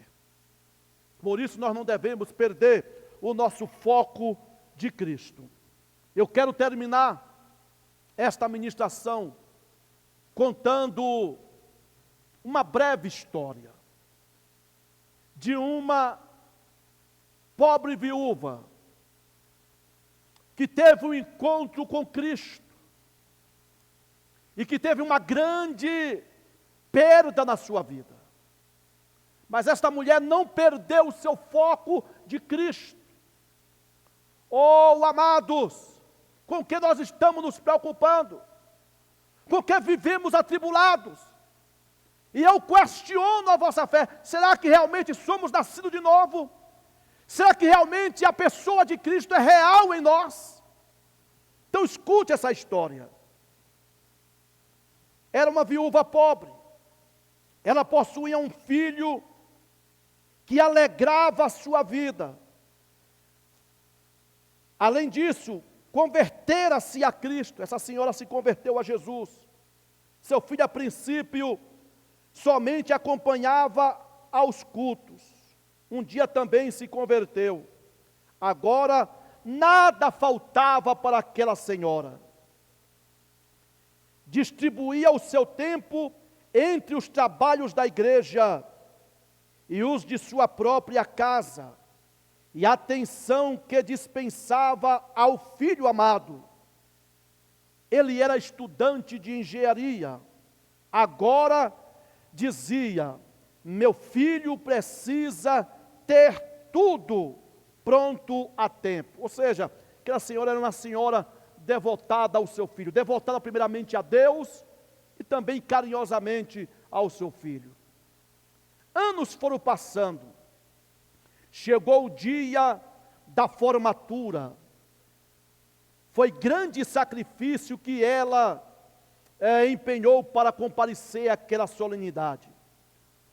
Speaker 1: Por isso nós não devemos perder o nosso foco de Cristo. Eu quero terminar esta ministração contando uma breve história de uma pobre viúva que teve um encontro com Cristo e que teve uma grande perda na sua vida. Mas esta mulher não perdeu o seu foco de Cristo. Oh, amados, com que nós estamos nos preocupando? Com que vivemos atribulados? E eu questiono a vossa fé. Será que realmente somos nascidos de novo? Será que realmente a pessoa de Cristo é real em nós? Então escute essa história. Era uma viúva pobre. Ela possuía um filho que alegrava a sua vida. Além disso, convertera-se a Cristo. Essa senhora se converteu a Jesus. Seu filho, a princípio, somente acompanhava aos cultos. Um dia também se converteu. Agora, nada faltava para aquela senhora. Distribuía o seu tempo entre os trabalhos da igreja e os de sua própria casa, e a atenção que dispensava ao filho amado. Ele era estudante de engenharia. Agora dizia, meu filho precisa ter tudo pronto a tempo. Ou seja, aquela senhora era uma senhora devotada ao seu filho, devotada primeiramente a Deus e também carinhosamente ao seu filho. Anos foram passando, chegou o dia da formatura. Foi grande sacrifício que ela empenhou para comparecer àquela solenidade.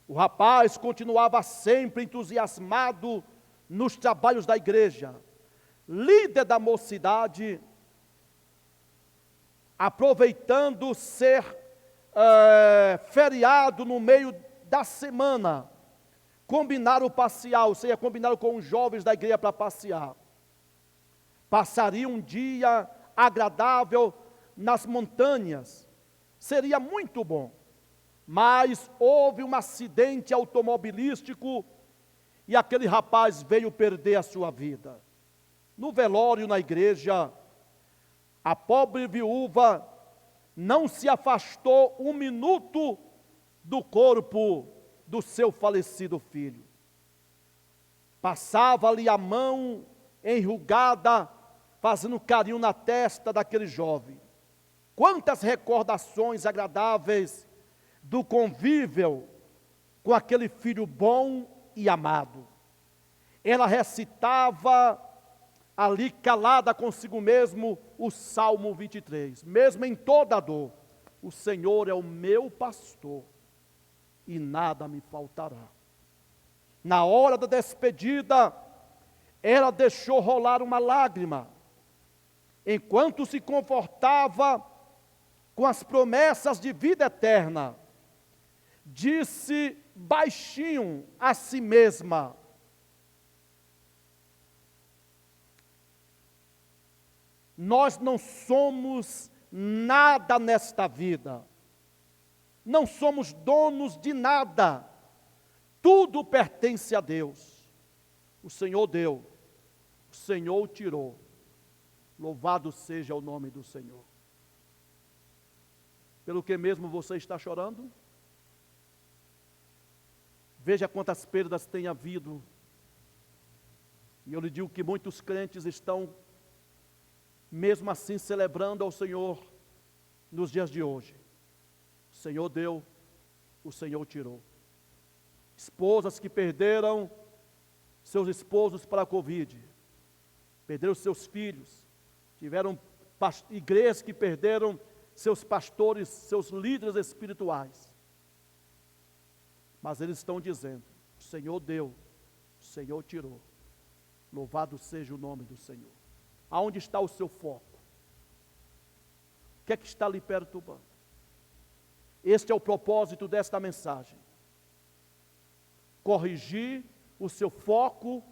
Speaker 1: O rapaz continuava sempre entusiasmado nos trabalhos da igreja. Líder da mocidade, aproveitando ser feriado no meio da semana, combinaram passear, ou seja, combinaram com os jovens da igreja para passear. Passaria um dia agradável nas montanhas, seria muito bom. Mas houve um acidente automobilístico e aquele rapaz veio perder a sua vida. No velório na igreja, a pobre viúva não se afastou um minuto do corpo do seu falecido filho. Passava-lhe a mão enrugada, fazendo carinho na testa daquele jovem. Quantas recordações agradáveis do convívio com aquele filho bom e amado. Ela recitava ali calada consigo mesmo o Salmo 23, mesmo em toda a dor. O Senhor é o meu pastor e nada me faltará. Na hora da despedida, ela deixou rolar uma lágrima, enquanto se confortava com as promessas de vida eterna. Disse baixinho a si mesma: nós não somos nada nesta vida, não somos donos de nada, tudo pertence a Deus. O Senhor deu, o Senhor tirou, louvado seja o nome do Senhor. Pelo que mesmo você está chorando? Veja quantas perdas tem havido. E eu lhe digo que muitos crentes estão, mesmo assim, celebrando ao Senhor nos dias de hoje. O Senhor deu, o Senhor tirou. Esposas que perderam seus esposos para a Covid, perderam seus filhos, tiveram igrejas que perderam seus pastores, seus líderes espirituais. Mas eles estão dizendo: o Senhor deu, o Senhor tirou. Louvado seja o nome do Senhor. Aonde está o seu foco? O que é que está lhe perturbando? Este é o propósito desta mensagem. Corrigir o seu foco,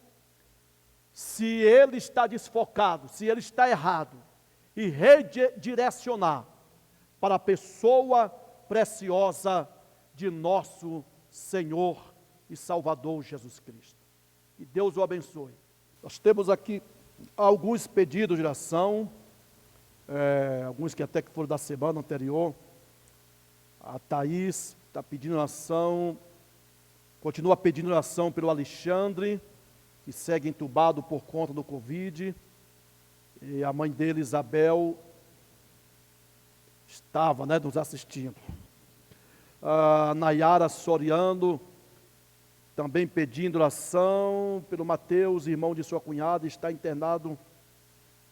Speaker 1: se ele está desfocado, se ele está errado, e redirecionar para a pessoa preciosa de nosso Senhor e Salvador Jesus Cristo. Que Deus o abençoe. Nós temos aqui alguns pedidos de oração, alguns que até que foram da semana anterior. A Thaís está pedindo oração, continua pedindo oração pelo Alexandre, que segue entubado por conta do Covid. E a mãe dele, Isabel, estava, nos assistindo. A Nayara Soriano, também pedindo oração pelo Mateus, irmão de sua cunhada, está internado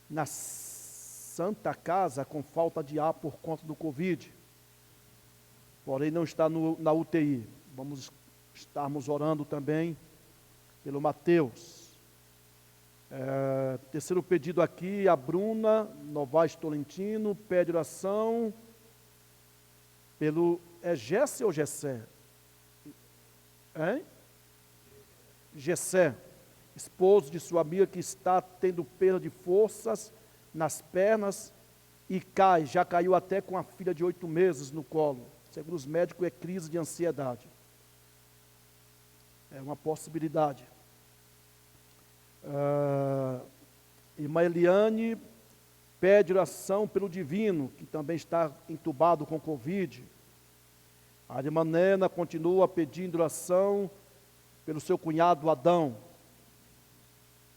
Speaker 1: na Santa Casa com falta de ar por conta do Covid. Porém não está na UTI. Vamos estarmos orando também pelo Mateus. Terceiro pedido aqui, a Bruna Novaes Tolentino, pede oração pelo... É Gessé ou Gessé? Hein? Gessé, esposo de sua amiga que está tendo perda de forças nas pernas e já caiu até com a filha de 8 meses no colo. Segundo os médicos, é crise de ansiedade. É uma possibilidade. Irmã Eliane pede oração pelo Divino, que também está entubado com Covid. A irmã Nena continua pedindo oração pelo seu cunhado Adão.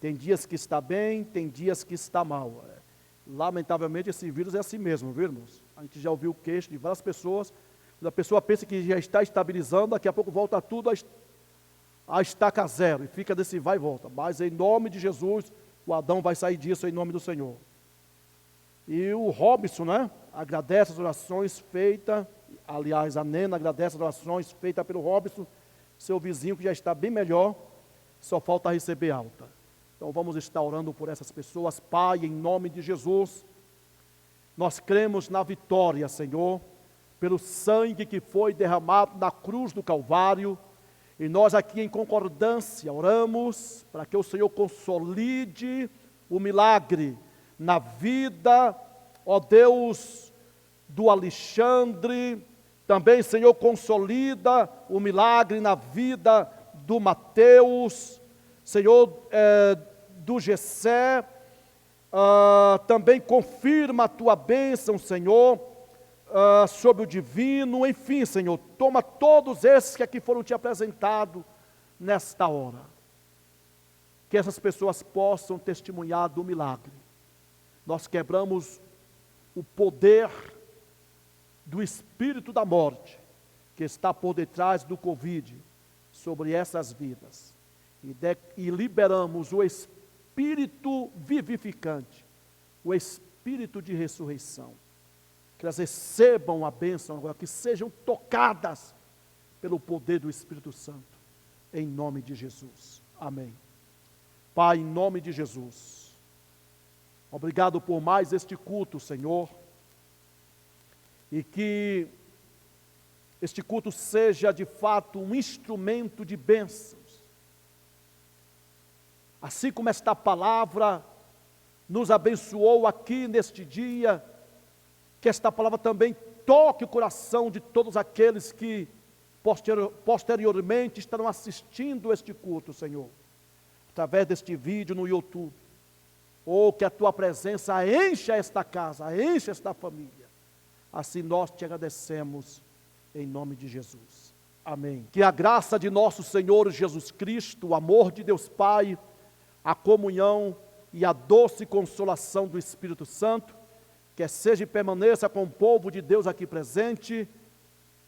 Speaker 1: Tem dias que está bem, tem dias que está mal. Lamentavelmente esse vírus é assim mesmo, viu, irmãos? A gente já ouviu o queixo de várias pessoas. Quando a pessoa pensa que já está estabilizando, daqui a pouco volta tudo a estaca zero, e fica desse vai e volta. Mas em nome de Jesus, o Adão vai sair disso em nome do Senhor. E o Robson, agradece as orações feitas, aliás, a Nena agradece as orações feitas pelo Robson, seu vizinho que já está bem melhor, só falta receber alta. Então vamos estar orando por essas pessoas. Pai, em nome de Jesus, nós cremos na vitória, Senhor, pelo sangue que foi derramado na cruz do Calvário, e nós aqui em concordância oramos para que o Senhor consolide o milagre na vida, ó Deus, do Alexandre. Também, Senhor, consolida o milagre na vida do Mateus, Senhor, do Gessé. Também confirma a tua bênção, Senhor, sobre o divino. Enfim, Senhor, toma todos esses que aqui foram te apresentados nesta hora. Que essas pessoas possam testemunhar do milagre. Nós quebramos o poder do espírito da morte que está por detrás do Covid sobre essas vidas. E liberamos o espírito vivificante, o espírito de ressurreição. Que elas recebam a bênção agora, que sejam tocadas pelo poder do Espírito Santo, em nome de Jesus. Amém. Pai, em nome de Jesus, obrigado por mais este culto, Senhor, e que este culto seja de fato um instrumento de bênçãos. Assim como esta palavra nos abençoou aqui neste dia, que esta palavra também toque o coração de todos aqueles que posteriormente estarão assistindo este culto, Senhor, através deste vídeo no YouTube, ou que a tua presença encha esta casa, encha esta família. Assim nós te agradecemos, em nome de Jesus. Amém. Que a graça de nosso Senhor Jesus Cristo, o amor de Deus Pai, a comunhão e a doce consolação do Espírito Santo, que seja e permaneça com o povo de Deus aqui presente,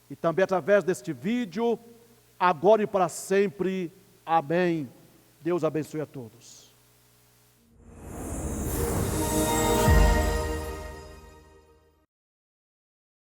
Speaker 1: e também através deste vídeo, agora e para sempre. Amém. Deus abençoe a todos.